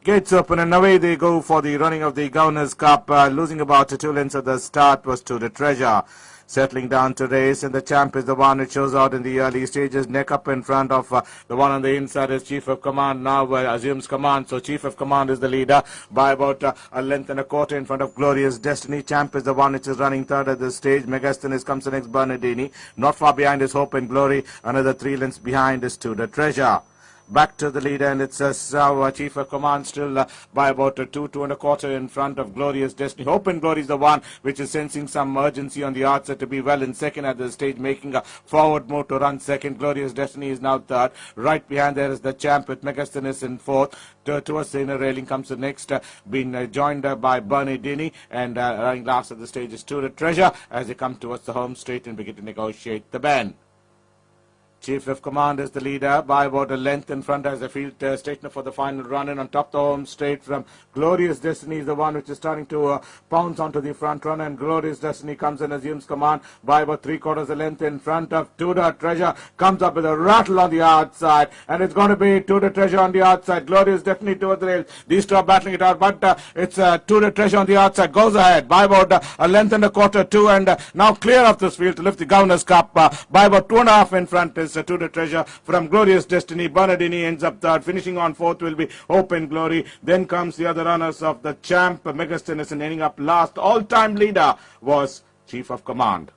Gates open and away they go for the running of the Governors Cup. Losing about 2 lengths at the start was To the Treasure. Settling down to race, and the champ is the one which shows out in the early stages. Neck up in front of the one on the inside is Chief of Command. Now assumes command, so Chief of Command is the leader by about a length and a quarter in front of Glorious Destiny. Champ is the one which is running third at this stage. Megasthenis comes the next, Bernardini. Not far behind is Hope and Glory. Another 3 lengths behind is To the Treasure. Back to the leader, and it's Chief of Command still by about 2 and a quarter in front of Glorious Destiny. Hope and Glory is the one which is sensing some urgency on the outside to be well in second at the stage, making a forward move to run second. Glorious Destiny is now third. Right behind there is the champ with Megasthenis in fourth. Towards the inner railing comes the next, being joined by Bernie Dini, and running last at the stage is To the Treasure as they come towards the home straight and begin to negotiate the bend. Chief of Command is the leader by about a length in front as the field straightener for the final run in. On top the home straight from Glorious Destiny is the one which is starting to pounce onto the front run, and Glorious Destiny comes and assumes command by about 3/4 a length in front of To the Treasure. Comes up with a rattle on the outside, and it's going to be To the Treasure on the outside. Glorious Destiny towards the rails. These two are battling it out, but it's To the Treasure on the outside. Goes ahead by about a length and a quarter, two, and now clear of this field to lift the Governors Cup by about 2.5 in front is To the Treasure from Glorious Destiny. Bernardini ends up third. Finishing on fourth will be Hope and Glory. Then comes the other runners of the champ, Megasthenis, and ending up last. All-time leader was Chief of Command.